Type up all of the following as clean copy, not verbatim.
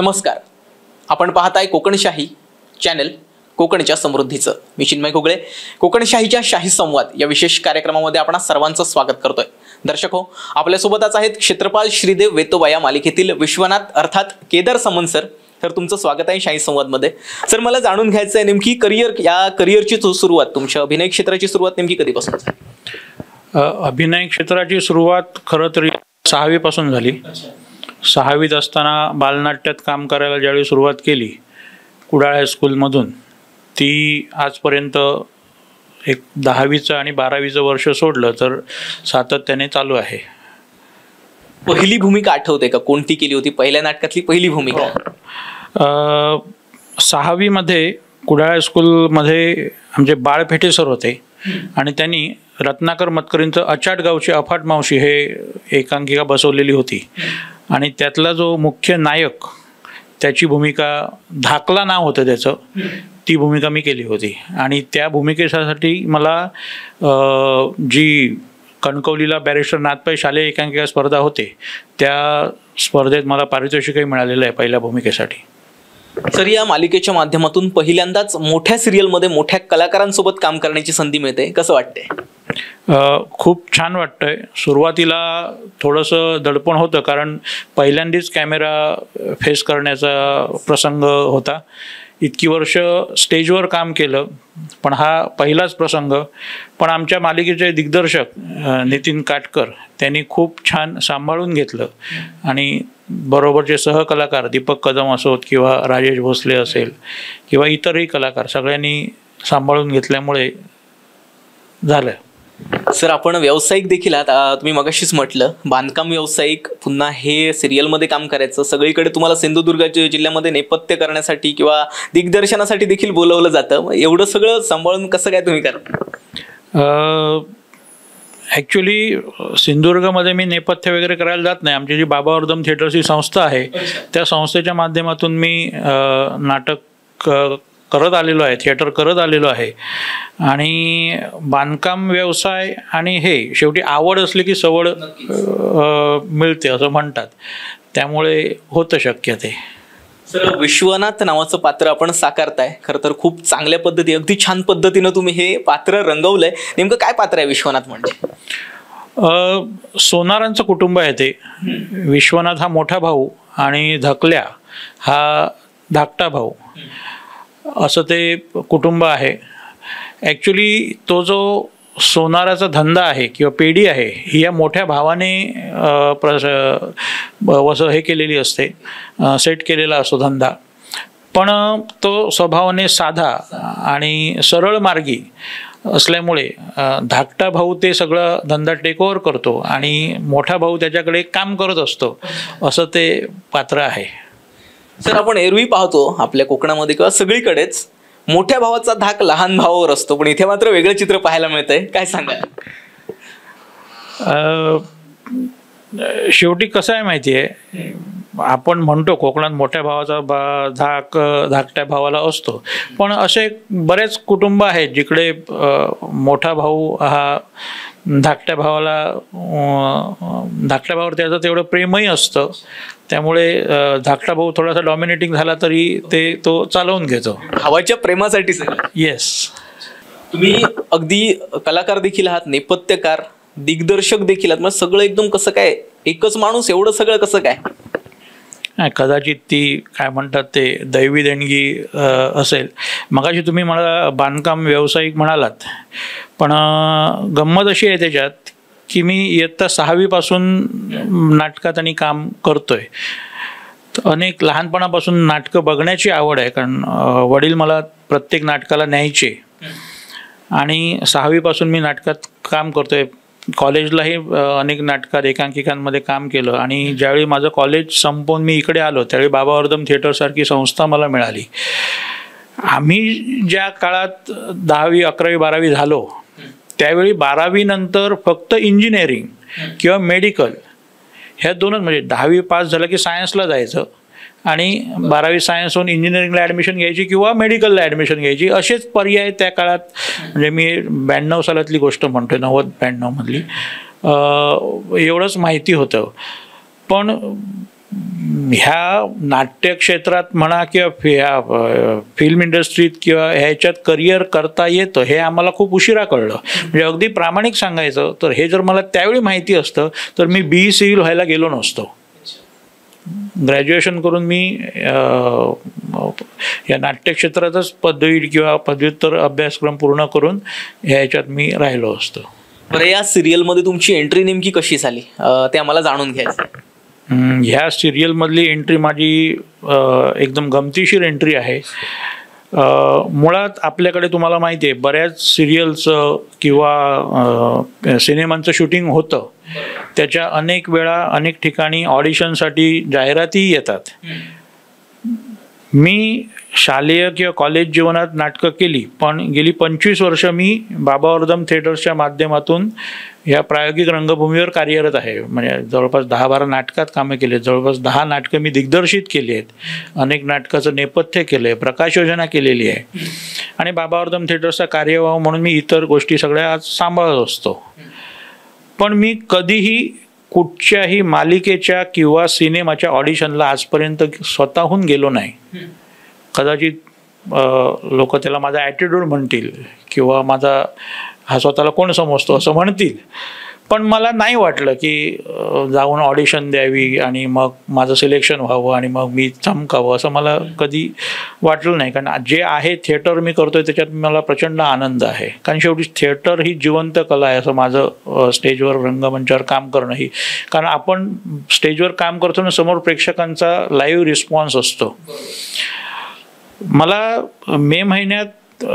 नमस्कार. आपण पाहताय कोकणशाही चॅनल कोकणच्या समृद्धीचं. मी चिन्मय घोगळे. कोकणशाहीच्या शाही संवाद या विशेष कार्यक्रमामध्ये आपण सर्वांचं स्वागत करतोय. दर्शक हो, आपल्यासोबतच आहेत क्षेत्रपाल श्रीदेव वेतोबा या मालिकेतील विश्वनाथ अर्थात केदार समन सर. तर तुमचं स्वागत आहे शाही संवादमध्ये. सर, मला जाणून घ्यायचं आहे नेमकी करिअरची सुरुवात, तुमच्या अभिनय क्षेत्राची सुरुवात नेमकी कधीपासून झाली? अभिनय क्षेत्राची सुरुवात खरं तर 6वी पासून झाली. 6वीत असताना बालनाट्यात काम करायला ज्यावेळी सुरुवात केली कुडाळ हायस्कूलमधून, ती आजपर्यंत एक 10वीचं आणि 12वीचं वर्ष सोडलं तर सातत्याने चालू आहे. पहिली भूमिका आठवते का? कोणती केली होती पहिल्या नाटकातली पहिली भूमिका? 6वीमध्ये कुडाळ हायस्कूलमध्ये आमचे बाळपेठे सर होते आणि त्यांनी रत्नाकर मतकरींचं अचाट गावची अफाट मावशी हे एकांकिका बसवलेली होती आणि त्यातला जो मुख्य नायक, त्याची भूमिका, धाकला नाव होतं त्याचं, ती भूमिका मी केली होती. आणि त्या भूमिकेसाठी मला जी कणकवलीला बॅरिस्टर नाथपै शालेय एकांकिका स्पर्धा होते, त्या स्पर्धेत मला पारितोषिकही मिळालेलं आहे पहिल्या भूमिकेसाठी. सर, या मालिकेच्या माध्यमातून पहिल्यांदाच मोठ्या सिरियलमध्ये मोठ्या कलाकारांसोबत काम करण्याची संधी मिळते. कसं वाटतंय? खूप छान वाटतंय. सुरुवातीला थोडंसं दडपण होतं, कारण पहिल्यांदाच कॅमेरा फेस करण्याचा प्रसंग होता. इतकी वर्ष स्टेजवर काम केलं, पण हा पहिलाच प्रसंग. पण आमच्या मालिकेचे दिग्दर्शक नितीन काटकर त्यांनी खूप छान सांभाळून घेतलं आणि बरोबरचे सहकलाकार दीपक कदम असोत किंवा राजेश भोसले असेल किंवा इतरही कलाकार, सगळ्यांनी सांभाळून घेतल्यामुळे झालं. सर, आपण व्यावसायिक देखील आहात. तुम्ही मगाशीच म्हटलं बांधकाम व्यावसायिक, पुन्हा हे सिरियलमध्ये काम करायचं. सगळीकडे तुम्हाला सिंधुदुर्ग जिल्ह्यामध्ये नेपथ्य करण्यासाठी किंवा दिग्दर्शनासाठी देखील बोलवलं जातं. एवढं सगळं सांभाळून कसं काय तुम्ही करता? ॲक्च्युली सिंधुदुर्गमध्ये मी नेपथ्य वगैरे करायला जात नाही. आमची जी बाबावर्धम थिएटर्सची संस्था आहे, त्या संस्थेच्या माध्यमातून मी नाटक करत आलेलो आहे, थिएटर करत आलेलो आहे. आणि बांधकाम व्यवसाय आणि हे शेवटी आवड असली की सवड मिळते असं म्हणतात, त्यामुळे होतं शक्य ते. सर, विश्वनाथ नावाचं पात्र आपण साकारताय. खरं तर खूप चांगल्या पद्धती, अगदी छान पद्धतीनं तुम्ही हे पात्र रंगवलंय. नेमकं काय पात्र आहे विश्वनाथ म्हणजे? सोनारांचं कुटुंब आहे ते. विश्वनाथ हा मोठा भाऊ आणि धकल्या हा धाकटा भाऊ, असं ते कुटुंब आहे. ॲक्च्युली तो जो सोनाराचा धंदा आहे किंवा पेढी आहे, ही या मोठ्या भावाने हे केलेली असते, सेट केलेला असतो धंदा. पण तो स्वभावाने साधा आणि सरळ मार्गी असल्यामुळे धाकटा भाऊ ते सगळं धंदा टेक ओव्हर करतो आणि मोठा भाऊ त्याच्याकडे काम करत असतो, असं ते पात्र आहे. सर, आपण एरवी पाहतो आपल्या कोकणामध्ये किंवा सगळीकडेच मोठ्या भावाचा धाक लहान भावावर असतो, पण इथे मात्र वेगळं चित्र पाहायला मिळतंय. काय सांगा? शेवटी कसं आहे माहिती आहे, आपण म्हणतो कोकणात मोठ्या भावाचा धाक धाकट्या भावाला असतो, पण असे बरेच कुटुंब आहेत जिकडे मोठा भाऊ हा धाकट्या भावावर त्याचं तेवढं प्रेमही असतं, त्यामुळे धाकटा भाऊ थोडासा डॉमिनेटिंग झाला तरी तो चालवून घेतो भावाच्या प्रेमासाठी. Sir, yes. तुम्ही अगदी कलाकार देखील आहात, नेपथ्यकार, दिग्दर्शक देखील आहात. मग सगळं एकदम कसं काय, एकच माणूस एवढं सगळं कसं काय? कदाचित ती काय म्हणतात ते दैवी देणगी असेल. मगाशी तुम्ही मला बांधकाम व्यावसायिक म्हणालात, पण गंमत अशी आहे त्याच्यात की मी इयत्ता 6वी पासून नाटकात आणि काम करतोय. अनेक लहानपणापासून नाटकं बघण्याची आवड आहे, कारण वडील मला प्रत्येक नाटकाला न्यायचे आणि 6वी पासून मी नाटकात काम करतोय. कॉलेजलाही अनेक नाटकात एकांकिकांमध्ये काम केलं आणि ज्यावेळी माझं कॉलेज संपवून मी इकडे आलो त्यावेळी बाबावर्धम थिएटरसारखी संस्था मला मिळाली. आम्ही ज्या काळात 10वी 11वी 12वी झालो त्यावेळी 12वी नंतर फक्त इंजिनिअरिंग किंवा मेडिकल ह्या दोनच, म्हणजे 10वी पास झालं की सायन्सला जायचं आणि 12वी सायन्स होऊन इंजिनिअरिंगला ॲडमिशन घ्यायची किंवा मेडिकलला ॲडमिशन घ्यायची, असेच पर्याय त्या काळात. म्हणजे मी 92 सालातली गोष्ट म्हणतोय, 90-92 मधली, एवढंच माहिती होतं. पण ह्या नाट्यक्षेत्रात म्हणा किंवा ह्या फिल्म इंडस्ट्रीत किंवा ह्याच्यात करिअर करता येतं हे आम्हाला खूप उशिरा कळलं. म्हणजे अगदी प्रामाणिक सांगायचं तर हे जर मला त्यावेळी माहिती असतं तर मी BE सिव्हिल व्हायला गेलो नसतो. ग्रॅज्युएशन करून मी या नाट्यक्षेत्रातच पदवी किंवा पदव्युत्तर अभ्यासक्रम पूर्ण करून ह्याच्यात मी राहिलो असतो. बरं, या सिरियलमध्ये तुमची एंट्री नेमकी कशी झाली ते आम्हाला जाणून घ्यायचं. ह्या सिरियलमधली एंट्री माझी एकदम गमतीशीर एंट्री आहे. मुळात आपल्याकडे तुम्हाला माहिती आहे बऱ्याच सिरियलचं किंवा सिनेमांचं शूटिंग होतं. त्याच्या अनेक वेळा अनेक ठिकाणी ऑडिशनसाठी जाहिराती येतात. मी शालेय किंवा कॉलेज जीवनात नाटकं केली, पण गेली 25 वर्ष मी बाबा वर्दम थिएटर्सच्या माध्यमातून या प्रायोगिक रंगभूमीवर कार्यरत आहे. म्हणजे जवळपास 10-12 नाटकात कामं केली आहेत. जवळपास 10 नाटकं मी दिग्दर्शित केली आहेत. अनेक नाटकाचं नेपथ्य केलं आहे, प्रकाश योजना केलेली आहे. आणि बाबा वर्दम थिएटर्सचा कार्यवाह म्हणून मी इतर गोष्टी सगळ्या आज सांभाळत असतो. पण मी कधीही कुठच्याही मालिकेच्या किंवा सिनेमाच्या ऑडिशनला आजपर्यंत स्वतःहून गेलो नाही. कदाचित लोक त्याला माझा ॲटिट्यूड म्हणतील किंवा माझा हा स्वतःला कोण समजतो असं म्हणतील, पण मला नाही वाटलं की जाऊन ऑडिशन द्यावी आणि मग माझं सिलेक्शन व्हावं आणि मग मी चमकावं असं मला कधी वाटलं नाही. कारण जे आहे थिएटर मी करतोय त्याच्यात मला प्रचंड आनंद आहे. कारण शेवटी थिएटर ही जिवंत कला आहे असं माझं स्टेजवर रंगमंचावर काम करणं ही. कारण आपण स्टेजवर काम करतो ना, समोर प्रेक्षकांचा लाईव्ह रिस्पॉन्स असतो. मला मे महिन्यात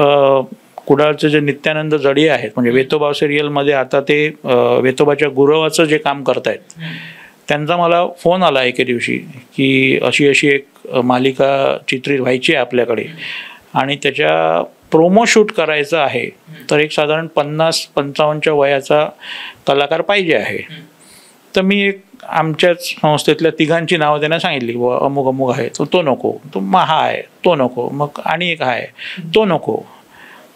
कुडाळचे जे नित्यानंद जडिये आहेत, म्हणजे वेतोबा सिरियलमध्ये आता ते वेतोबाच्या गुरवाचं जे काम करतायत, त्यांचा मला फोन आला एके दिवशी की अशी अशी एक मालिका चित्रित व्हायची आहे आपल्याकडे आणि त्याच्या प्रोमो शूट करायचं आहे, तर एक साधारण 50-55च्या वयाचा कलाकार पाहिजे आहे. तर मी एक आमच्याच संस्थेतल्या 3घांची नावं त्यांना सांगितली, व अमुक अमुक आहे, तो नको, तो हा आहे, तो नको, मग आणि एक आहे, तो नको.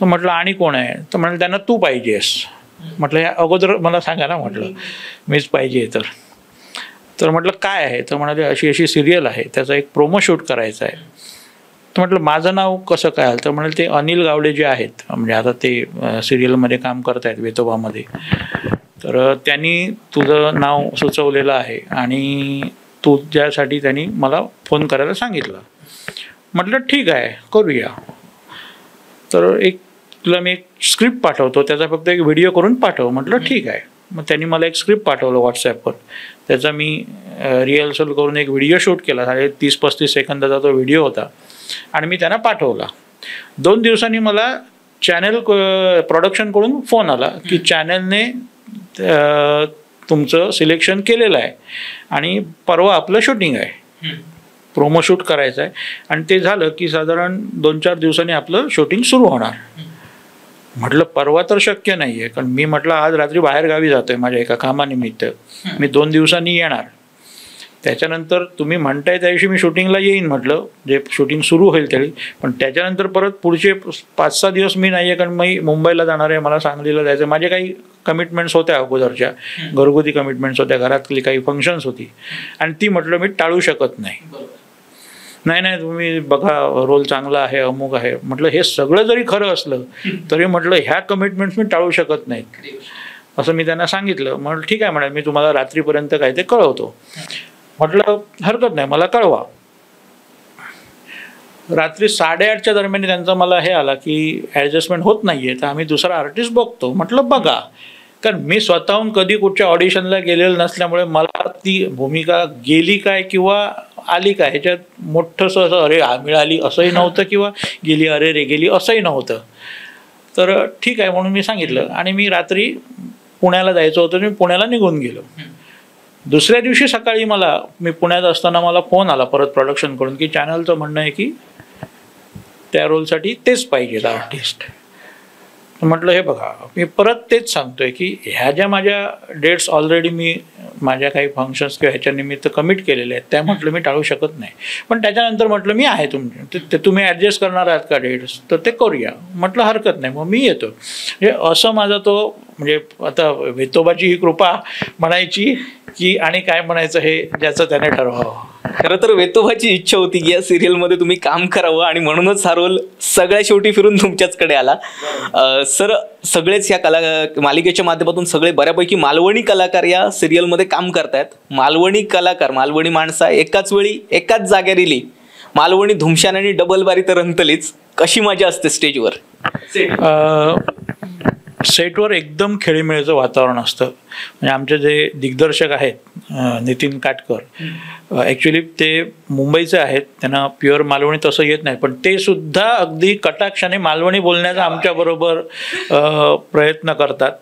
तर म्हटलं आणि कोण आहे? तर म्हटलं त्यांना तू पाहिजेस. म्हटलं या अगोदर मला सांगा ना, म्हटलं मीच पाहिजे. तर म्हटलं काय आहे? तर म्हणाले अशी अशी सिरियल आहे, त्याचा एक प्रोमो शूट करायचा आहे. तर म्हटलं माझं नाव कसं काय आलं? तर म्हणाले ते अनिल गावडे जे आहेत, म्हणजे आता ते सिरियलमध्ये काम करत आहेत वेतोबामध्ये, तर त्यांनी तुझं नाव सुचवलेलं आहे आणि तुझ्यासाठी त्यांनी मला फोन करायला सांगितलं. म्हटलं ठीक आहे, करूया. तर तुला मी एक स्क्रिप्ट पाठवतो, त्याचा फक्त एक व्हिडिओ करून पाठव. म्हटलं ठीक आहे. मग त्यांनी मला एक स्क्रिप्ट पाठवलं व्हॉट्सॲपवर. त्याचा मी रिहर्सल करून एक व्हिडिओ शूट केला. 30-35 सेकंदाचा तो व्हिडिओ होता आणि मी त्यांना पाठवला. 2 दिवसांनी मला चॅनल प्रोडक्शनकडून फोन आला की चॅनलने तुमचं सिलेक्शन केलेलं आहे आणि परवा आपलं शूटिंग आहे, प्रोमो शूट करायचं आहे. आणि ते झालं की साधारण 2-4 दिवसांनी आपलं शूटिंग सुरू होणार. म्हटलं परवा तर शक्य नाही आहे, कारण मी म्हटलं आज रात्री बाहेर गावी जातोय माझ्या एका कामानिमित्त, मी 2 दिवसांनी येणार. त्याच्यानंतर तुम्ही म्हणताय त्या दिवशी मी शूटिंगला येईन म्हटलं, जे शूटिंग सुरू होईल त्यावेळी. पण त्याच्यानंतर परत पुढचे 5-6 दिवस मी नाही आहे, कारण मी मुंबईला जाणार आहे, मला सांगलीला जायचं, माझे काही कमिटमेंट्स होत्या अगोदरच्या, घरगुती कमिटमेंट्स होत्या, घरातली काही फंक्शन्स होती आणि ती म्हटलं मी टाळू शकत नाही. नाही तुम्ही बघा रोल चांगला आहे, अमुक आहे. म्हटलं हे सगळं जरी खरं असलं तरी म्हटलं ह्या कमिटमेंट्स मी टाळू शकत नाहीत असं मी त्यांना सांगितलं. म्हटलं ठीक आहे म्हणाल, मी तुम्हाला रात्रीपर्यंत काय ते कळवतो. म्हटलं हरकत नाही, मला कळवा. रात्री 8:30च्या दरम्यान त्यांचा मला हे आला की ॲडजस्टमेंट होत नाही आहे, तर आम्ही दुसरा आर्टिस्ट बघतो. म्हटलं बघा, कारण मी स्वतःहून कधी कुठच्या ऑडिशनला गेलेलं नसल्यामुळे मला ती भूमिका गेली काय किंवा आली काय ह्याच्यात मोठंसं असं अरे मिळाली असंही नव्हतं किंवा गेली अरे रे गेली असंही नव्हतं. तर ठीक आहे म्हणून मी सांगितलं आणि मी रात्री पुण्याला जायचं होतं, मी पुण्याला निघून गेलो. दुसऱ्या दिवशी सकाळी मी पुण्यात असताना मला फोन आला परत प्रोडक्शनकडून की चॅनलचं म्हणणं आहे की त्या रोलसाठी तेच पाहिजेत आर्टिस्ट. म्हटलं हे बघा, मी परत तेच सांगतोय की ह्या ज्या माझ्या डेट्स ऑलरेडी मी माझ्या काही फंक्शन्स किंवा ह्याच्या निमित्त कमिट केलेले आहेत, त्या म्हटलं मी टाळू शकत नाही. पण त्याच्यानंतर म्हटलं मी आहे ते तुम्ही ॲडजस्ट करणार आहात का डेट्स, तर ते करूया. म्हटलं हरकत नाही, मग मी येतो. म्हणजे असं माझा तो, म्हणजे आता वेतोबाची ही कृपा म्हणायची की आणि काय म्हणायचं हे ज्याचं त्याने ठरवावं. खरं तर वेतोबाची इच्छा होती की या सिरियलमध्ये तुम्ही काम करावं आणि म्हणूनच हा रोल सगळ्या शेवटी फिरून तुमच्याचकडे आला. सर, सगळेच या मालिकेच्या माध्यमातून सगळे बऱ्यापैकी मालवणी कलाकार या सिरियलमध्ये काम करतायत. मालवणी कलाकार, मालवणी माणसं एकाच वेळी एकाच जागेवर इली, मालवणी धुमशान आणि डबल बारी तर रंतलीच. कशी मजा असते स्टेजवर? सेटवर एकदम खेळीमेळीचं वातावरण असतं. म्हणजे आमचे जे दिग्दर्शक आहेत नितीन काटकर, ॲक्च्युली ते मुंबईचे आहेत, त्यांना प्युअर मालवणी तसं येत नाही, पण ते सुद्धा अगदी कटाक्षाने मालवणी बोलण्याचा आमच्याबरोबर प्रयत्न करतात.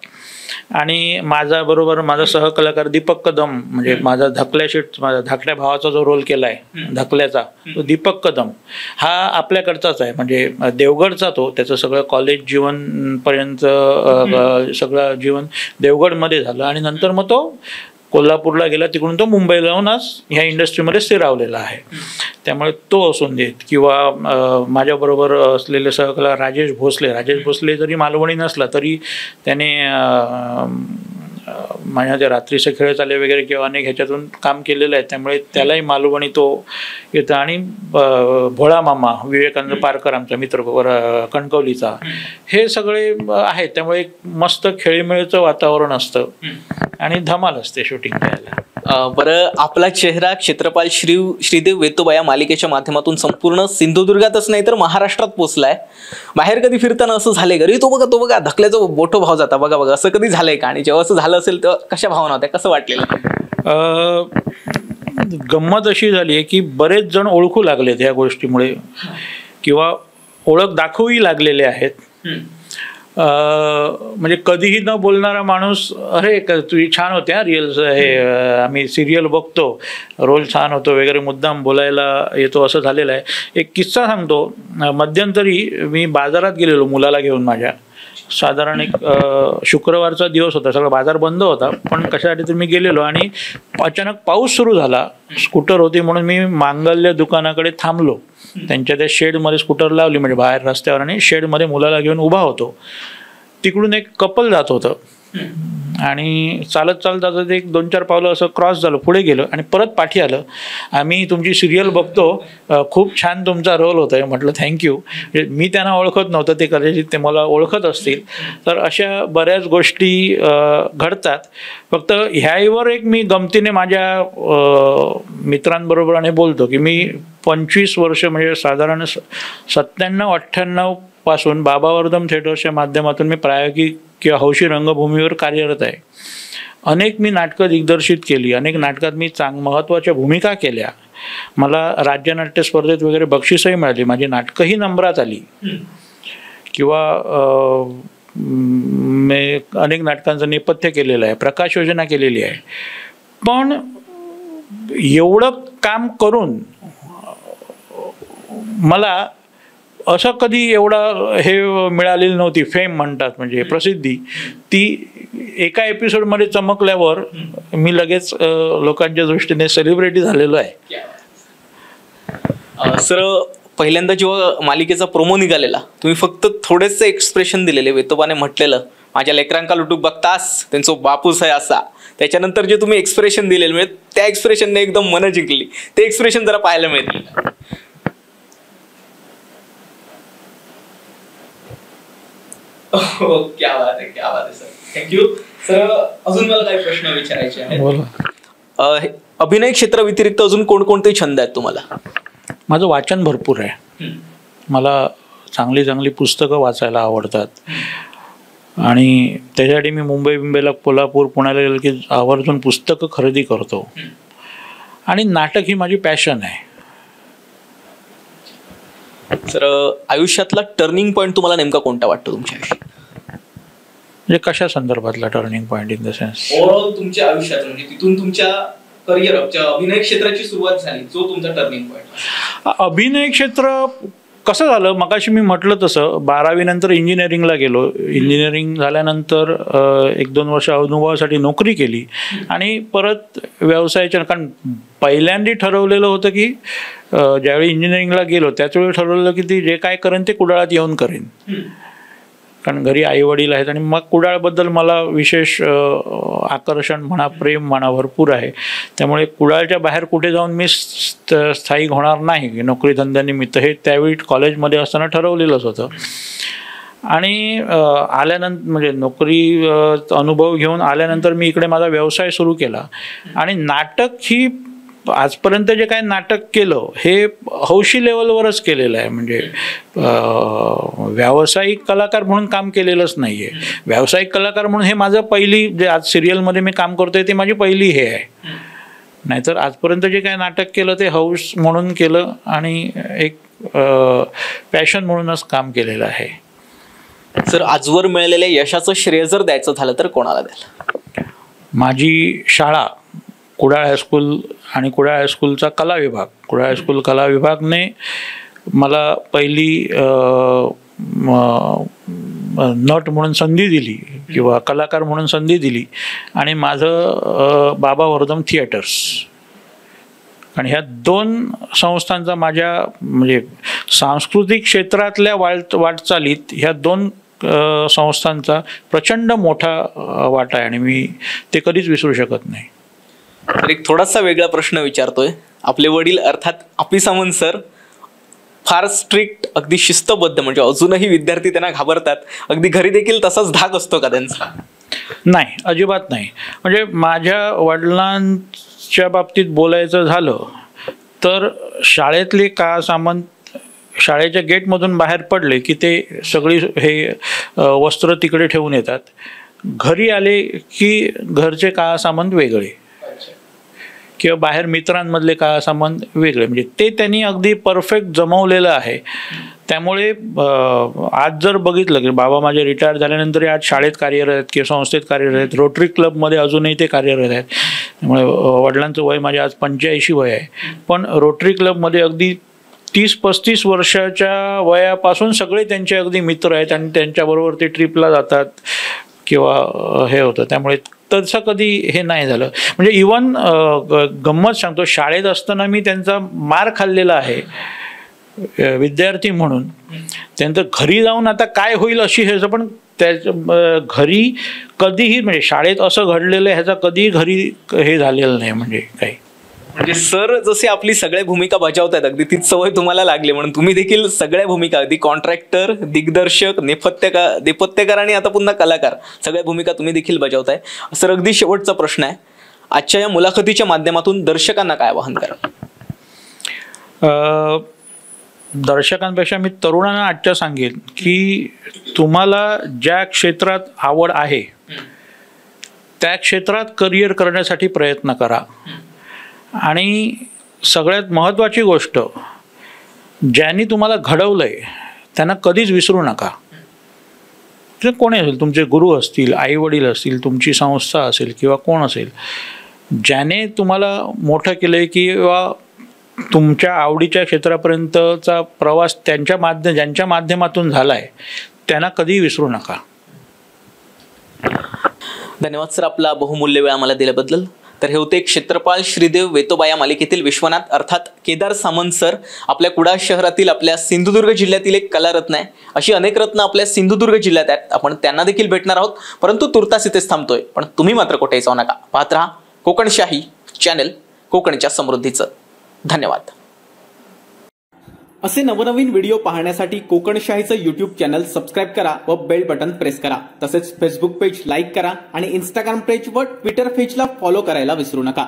आणि माझा सहकलाकार दीपक कदम, म्हणजे माझा धाकट्या भावाचा जो रोल केला आहे धकल्याचा, तो दीपक कदम हा आपल्याकडचाच आहे. म्हणजे देवगडचा तो, त्याचं सगळं कॉलेज जीवनपर्यंत सगळं जीवन देवगडमध्ये झालं आणि नंतर मग तो कोल्हापूरला गेला, तिकडून तो मुंबईला येऊन आज ह्या इंडस्ट्रीमध्ये स्थिरावलेला आहे. त्यामुळे तो असून देत किंवा माझ्याबरोबर असलेले सहकलाकार राजेश भोसले जरी मालवणी नसला तरी त्याने माझ्या ते रात्रीचे खेळ चाले वगैरे किंवा अनेक ह्याच्यातून काम केलेलं आहे, त्यामुळे त्यालाही मालवणी तो येतं. आणि भोळा मामा विवेकानंद पारकर आमचा मित्र कणकवलीचा, हे सगळे आहेत. त्यामुळे एक मस्त खेळीमेळीचं वातावरण असतं आणि धमाल असते शूटिंग करायला. बरं, आपला चेहरा क्षेत्रपाल श्रीदेव वेतोबा या मालिकेच्या माध्यमातून संपूर्ण सिंधुदुर्गातच नाही तर महाराष्ट्रात पोचलाय. बाहेर कधी फिरताना असं झालंय घरी तो बघा धकल्याचा मोठो भाव जाता बघा असं कधी झालंय का? आणि जेव्हा असं झालं असेल तेव्हा कशा भावना होत्या, कसं वाटलेलं? गंमत अशी झाली आहे की बरेच जण ओळखू लागलेत ह्या गोष्टीमुळे किंवा ओळख दाखवही लागलेले आहेत. म्हणजे कधीही न बोलणारा माणूस, अरे तुझी छान होते हा रिअल्स, हे आम्ही सिरियल बघतो, रोल छान होतो वगैरे, मुद्दाम बोलायला येतो, असं झालेलं आहे. एक किस्सा सांगतो. मध्यंतरी मी बाजारात गेलेलो मुलाला घेऊन माझ्या. साधारण एक शुक्रवारचा दिवस होता, सगळा बाजार बंद होता, पण कशासाठी तर मी गेलेलो आणि अचानक पाऊस सुरू झाला. स्कूटर होती म्हणून मी मांगल्य दुकानाकडे थांबलो. त्यांच्या त्या शेडमध्ये स्कूटर लावली, म्हणजे बाहेर रस्त्यावर, आणि शेडमध्ये मुलाला घेऊन उभा होतो. तिकडून एक कपल जात होतं आणि चालत जात एक 2-4 पावलं असं क्रॉस झालं, पुढे गेलं आणि परत पाठी आलं. आम्ही तुमची सिरियल बघतो, खूप छान तुमचा रोल होता आहे. म्हटलं थँक्यू. मी त्यांना ओळखत नव्हतं, ते कदाचित ते मला ओळखत असतील. तर अशा बऱ्याच गोष्टी घडतात. फक्त ह्यावर एक मी गमतीने माझ्या मित्रांबरोबर बोलतो की मी 25 वर्ष, म्हणजे साधारण 97-98 पासून बाबावर्धम थिएटर्सच्या माध्यमातून मी प्रायोगिक किंवा हौशी रंगभूमीवर कार्यरत आहे. अनेक मी नाटकं दिग्दर्शित केली, अनेक नाटकात मी महत्त्वाच्या भूमिका केल्या. मला राज्यनाट्य स्पर्धेत वगैरे बक्षीसही मिळाली, माझी नाटकंही नंबरात आली किंवा मी अनेक नाटकांचं नेपथ्य केलेलं आहे, प्रकाश योजना केलेली आहे. पण एवढं काम करून मला असं कधी एवढं हे मिळालेली नव्हती. फेम म्हणतात, म्हणजे प्रसिद्धी, ती एका एपिसोडमध्ये चमकल्यावर मी लगेच लोकांच्या दृष्टीने सेलिब्रिटी झालेलो आहे. सर, पहिल्यांदा जेव्हा मालिकेचा प्रोमो निघालेला, तुम्ही फक्त थोडेसे एक्सप्रेशन दिलेले. वेतोबाने म्हटलेलं माझ्या लेकरांका लुटूक बघतास, त्यांचा बापूस आहे असा. त्याच्यानंतर जे तुम्ही एक्सप्रेशन दिलेले, म्हणजे त्या एक्सप्रेशनने एकदम मन जिंकली. ते एक्सप्रेशन जरा पाहायला मिळतील. क्या बात आहे सर, थँक्यू. सर, अजून मला काही प्रश्न विचारायचे आहेत. अभिनय क्षेत्रा व्यतिरिक्त अजून कोणकोणते छंद आहेत तुम्हाला? माझं वाचन भरपूर आहे. मला चांगली पुस्तकं वाचायला आवडतात आणि त्याच्यासाठी मी मुंबईला, कोल्हापूर, पुण्याला गेलो की आवर्जून पुस्तकं खरेदी करतो. आणि नाटक ही माझी पॅशन आहे. सर, आयुष्यातला टर्निंग पॉईंट तुम्हाला नेमका कोणता वाटतो तुमच्या आयुष्यात? म्हणजे कशा संदर्भातला turning point? In the sense overall तुमच्या आयुष्यात, म्हणजे तिथून तुमच्या करिअरच्या अभिनय क्षेत्राची सुरुवात झाली, जो तुमचा टर्निंग पॉईंट? अभिनय क्षेत्र कसं झालं, मगाशी मी म्हटलं तसं 12वी नंतर इंजिनिअरिंगला गेलो. इंजिनिअरिंग झाल्यानंतर 1-2 वर्ष अनुभवासाठी नोकरी केली आणि परत व्यवसायाच्या, कारण पहिल्यांदा ठरवलेलं होतं की ज्यावेळी इंजिनिअरिंगला गेलो त्याचवेळी ठरवलेलं की ते जे काय करेन ते कुडाळात येऊन करेन. कारण घरी आईवडील आहेत आणि मग कुडाळबद्दल मला विशेष आकर्षण म्हणा, प्रेम म्हणा भरपूर आहे. त्यामुळे कुडाळच्या बाहेर कुठे जाऊन मी स्थायिक होणार नाही नोकरी धंद्यानिमित्त, हे त्यावेळी कॉलेजमध्ये असताना ठरवलेलंच होतं. आणि आल्यानंतर म्हणजे नोकरी अनुभव घेऊन आल्यानंतर मी इकडे माझा व्यवसाय सुरू केला. आणि नाटक ही आजपर्यंत जे काय नाटक केलं हे हौशी लेवलवरच केलेलं आहे. म्हणजे व्यावसायिक कलाकार म्हणून काम केलेलंच नाही आहे. व्यावसायिक कलाकार म्हणून हे माझं पहिली, जे आज सिरियलमध्ये मी काम करतोय ते माझी पहिली हे आहे. नाहीतर आजपर्यंत जे काय नाटक केलं ते हौस म्हणून केलं आणि एक पॅशन म्हणूनच काम केलेलं आहे. सर, आजवर मिळालेल्या यशाचं श्रेय जर द्यायचं झालं तर कोणाला द्याल? माझी शाळा कुडाळ हायस्कूल आणि कुडाळ हायस्कूलचा कला विभाग, कुडाळ हायस्कूल कला विभागने मला पहिली नट म्हणून संधी दिली किंवा कलाकार म्हणून संधी दिली. आणि माझं बाबा वर्धम थिएटर्स, आणि ह्या 2 संस्थांचा माझ्या म्हणजे सांस्कृतिक क्षेत्रातल्या वाटचालीत ह्या 2 संस्थांचा प्रचंड मोठा वाटा आहे आणि मी ते कधीच विसरू शकत नाही. तर एक थोडासा वेगळा प्रश्न विचारतोय. आपले वडील अर्थात अपी सामंत सर फार स्ट्रिक्ट, अगदी शिस्तबद्ध, म्हणजे अजूनही विद्यार्थी त्यांना घाबरतात. अगदी घरी देखील तसाच धाक असतो का त्यांचा? नाही, अजिबात नाही. म्हणजे माझ्या वडिलांच्या बाबतीत बोलायचं झालं तर शाळेतले का सामंत शाळेच्या गेटमधून बाहेर पडले की ते सगळी हे वस्त्र तिकडे ठेवून येतात. घरी आले की घरचे का सामंत वेगळे किंवा बाहेर मित्रांमधले का संबंध वेगळे, म्हणजे ते त्यांनी अगदी परफेक्ट जमवलेलं आहे. त्यामुळे आज जर बघितलं की बाबा माझे रिटायर झाल्यानंतर आज शाळेत कार्यरत आहेत किंवा संस्थेत कार्यरत आहेत, रोटरी क्लबमध्ये अजूनही ते कार्यरत आहेत. त्यामुळे वडिलांचं वय माझे आज 85 वय आहे, पण रोटरी क्लबमध्ये अगदी 30-35 वर्षाच्या वयापासून सगळे त्यांचे अगदी मित्र आहेत आणि त्यांच्याबरोबर ते ट्रिपला जातात किंवा हे होतं. त्यामुळे तसं कधी हे नाही झालं. म्हणजे इवन गंमत सांगतो, शाळेत असताना मी त्यांचा मार खाल्लेला आहे विद्यार्थी म्हणून. त्यांचं घरी जाऊन आता काय होईल अशी हे, पण त्या घरी कधीही म्हणजे शाळेत असं घडलेलं ह्याचा कधीही घरी हे झालेलं नाही. म्हणजे काही म्हणजे सर जसे आपली सगळ्या भूमिका बजावतात अगदी तीच सवय तुम्हाला लागली, म्हणून तुम्ही देखील सगळ्या भूमिका, अगदी कॉन्ट्रॅक्टर, दिग्दर्शक, नेपथ्यकार आणि आता पुन्हा कलाकार, सगळ्या भूमिका तुम्ही देखील बजावताय. सर, अगदी शेवटचा प्रश्न आहे, आजच्या या मुलाखतीच्या माध्यमातून दर्शकांना काय आवाहन करा? दर्शकांपेक्षा मी तरुणांना आजच्या सांगेन की तुम्हाला ज्या क्षेत्रात आवड आहे त्या क्षेत्रात करिअर करण्यासाठी प्रयत्न करा. आणि सगळ्यात महत्त्वाची गोष्ट, ज्यांनी तुम्हाला घडवलंय त्यांना कधीच विसरू नका. ते कोणी असेल, तुमचे गुरु असतील, आईवडील असतील, तुमची संस्था असेल किंवा कोण असेल, ज्याने तुम्हाला मोठं केलंय किंवा तुमच्या आवडीच्या क्षेत्रापर्यंतचा प्रवास ज्यांच्या माध्यमातून झालाय त्यांना कधीही विसरू नका. धन्यवाद सर, आपला बहुमूल्य वेळ आम्हाला दिल्याबद्दल. तर हे होते क्षेत्रपाल श्रीदेव वेतोबा या मालिकेतील विश्वनाथ अर्थात केदार सामंत सर. आपल्या कुडाळ शहरातील, आपल्या सिंधुदुर्ग जिल्ह्यातील एक कलारत्न आहे. अशी अनेक रत्न आपल्या सिंधुदुर्ग जिल्ह्यात आहेत. आपण त्यांना देखील भेटणार आहोत, परंतु तुर्तास इथेच थांबतोय. पण तुम्ही मात्र कुठेही जाऊ नका. पाहत रहा कोकणशाही चॅनल, कोकणच्या समृद्धीचं. धन्यवाद. असे नवनवीन व्हिडिओ पाहण्यासाठी कोकणशाहीचं यूट्यूब चॅनल सबस्क्राईब करा व बेल बटन प्रेस करा. तसेच फेसबुक पेज लाईक करा आणि इंस्टाग्राम पेज व ट्विटर पेजला फॉलो करायला विसरू नका.